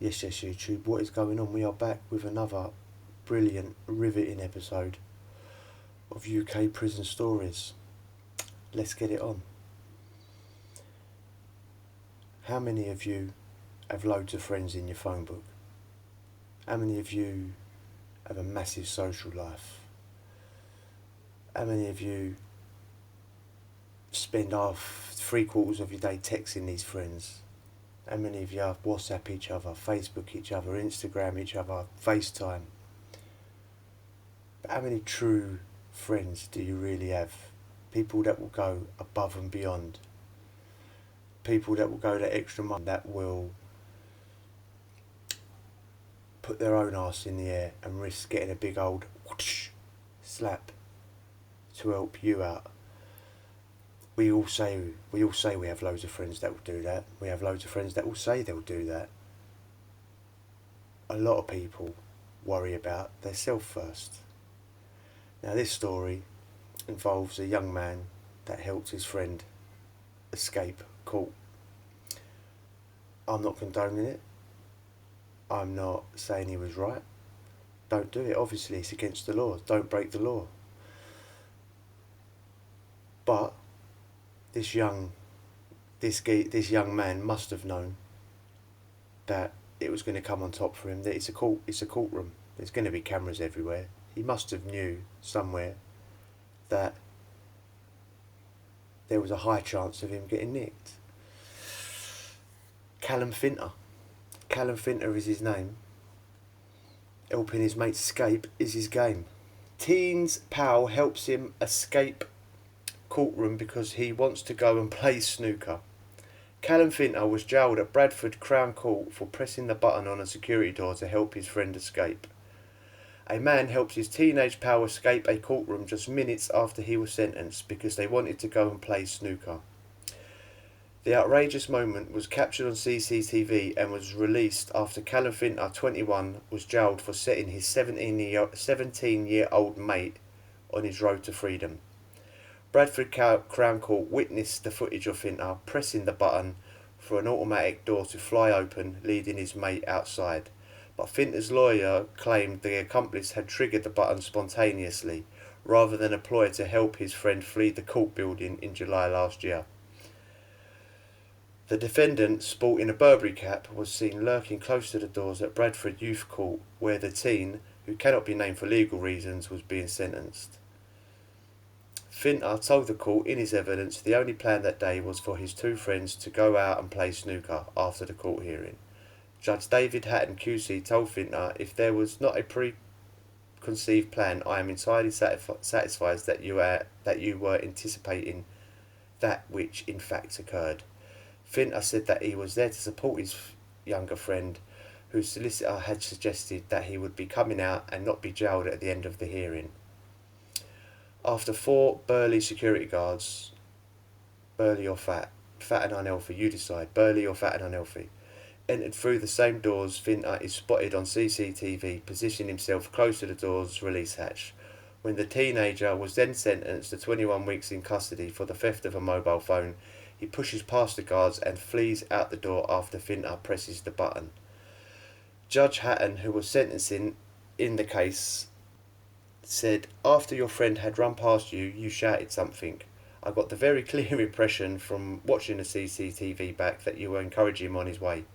Yes, yes, YouTube, what is going on? We are back with another brilliant, riveting episode of UK prison stories. Let's get it on. How many of you have loads of friends in your phone book? How many of you have a massive social life? How many of you spend half, 3/4 of your day texting these friends? How many of you have WhatsApp each other, Facebook each other, Instagram each other, FaceTime? But how many true friends do you really have? People that will go above and beyond. People that will go the extra mile, that will put their own arse in the air and risk getting a big old whoosh, slap to help you out. We all say we have loads of friends that will do that. We have loads of friends that will say they'll do that. A lot of people worry about their self first. Now this story involves a young man that helped his friend escape court. I'm not condoning it. I'm not saying he was right. Don't do it. Obviously, it's against the law. Don't break the law. But this young man must have known that it was going to come on top for him. That it's a courtroom. There's going to be cameras everywhere. He must have knew somewhere that there was a high chance of him getting nicked. Callum Finter. Callum Finter is his name. Helping his mate escape is his game. Teen's pal helps him escape courtroom because he wants to go and play snooker. Callum Finter was jailed at Bradford Crown Court for pressing the button on a security door to help his friend escape. A man helped his teenage pal escape a courtroom just minutes after he was sentenced because they wanted to go and play snooker. The outrageous moment was captured on CCTV and was released after Callum Finter, 21, was jailed for setting his 17-year-old mate on his road to freedom. Bradford Crown Court witnessed the footage of Finter pressing the button for an automatic door to fly open, leading his mate outside. But Finter's lawyer claimed the accomplice had triggered the button spontaneously, rather than a ploy to help his friend flee the court building in July last year. The defendant, sporting a Burberry cap, was seen lurking close to the doors at Bradford Youth Court, where the teen, who cannot be named for legal reasons, was being sentenced. Finter told the court in his evidence the only plan that day was for his two friends to go out and play snooker after the court hearing. Judge David Hatton QC told Finter, "If there was not a preconceived plan, I am entirely satisfied that you were anticipating that which in fact occurred." Finter said that he was there to support his younger friend, whose solicitor had suggested that he would be coming out and not be jailed at the end of the hearing. After 4 burly security guards, burly or fat and unhealthy, you decide, burly or fat and unhealthy, entered through the same doors, Finter is spotted on CCTV positioning himself close to the door's release hatch. When the teenager was then sentenced to 21 weeks in custody for the theft of a mobile phone, he pushes past the guards and flees out the door after Finter presses the button. Judge Hatton, who was sentencing in the case, said, "After your friend had run past you, you shouted something. I got the very clear impression from watching the CCTV back that you were encouraging him on his way.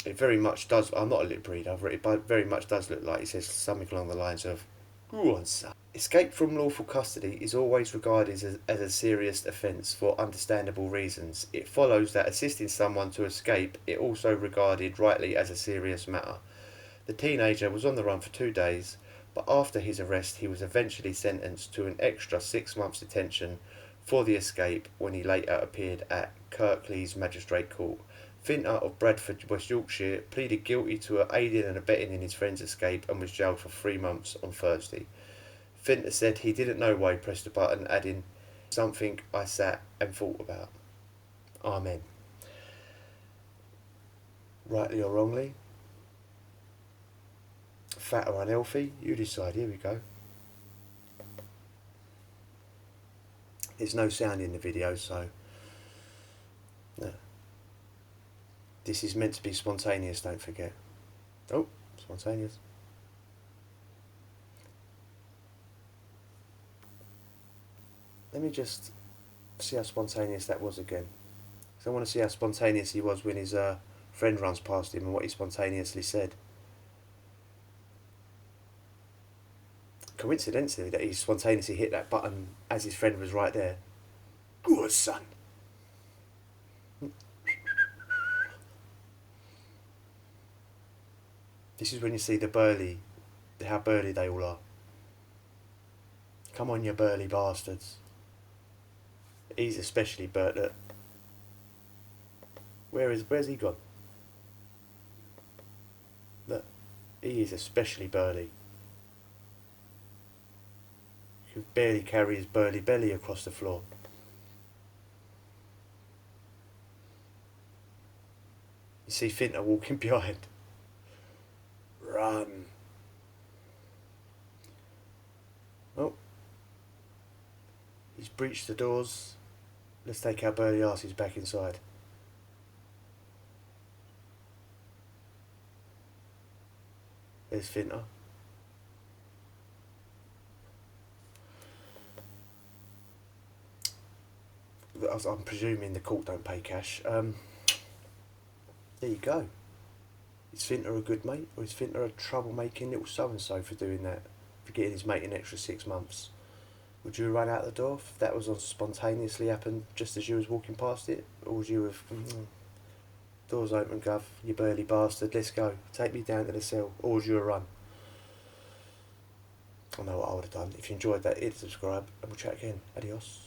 It very much does," I'm not a lip reader, but it very much does look like he says something along the lines of, "Go on, son." Escape from lawful custody is always regarded as a serious offence for understandable reasons. It follows that assisting someone to escape is also regarded rightly as a serious matter. The teenager was on the run for 2 days, but after his arrest he was eventually sentenced to an extra 6 months detention for the escape when he later appeared at Kirklees Magistrate Court. Finter of Bradford, West Yorkshire, pleaded guilty to aiding and abetting in his friend's escape and was jailed for 3 months on Thursday. Finter said he didn't know why he pressed the button, adding, "Something I sat and thought about." Amen. Rightly or wrongly, fat or unhealthy, you decide. Here we go. There's no sound in the video, so no. This is meant to be spontaneous, don't forget. Oh, spontaneous. Let me just see how spontaneous that was again. Because I want to see how spontaneous he was when his friend runs past him and what he spontaneously said. Coincidentally, that he spontaneously hit that button as his friend was right there. Good son. This is when you see how burly they all are. Come on, you burly bastards. He's especially burnt. Where's he gone? Look, he is especially burly. He could barely carry his burly belly across the floor. You see Finter walking behind. Run. Oh. He's breached the doors. Let's take our burly asses back inside. There's Finter. I'm presuming the court don't pay cash. There you go. Is Finter a good mate, or is Finter a troublemaking little so-and-so for doing that? For getting his mate an extra 6 months? Would you run out the door if that was on spontaneously happened just as you was walking past it? Or would you have... doors open, Gov, you burly bastard, let's go. Take me down to the cell. Or would you have run? I know what I would have done. If you enjoyed that, hit subscribe and we'll chat again. Adios.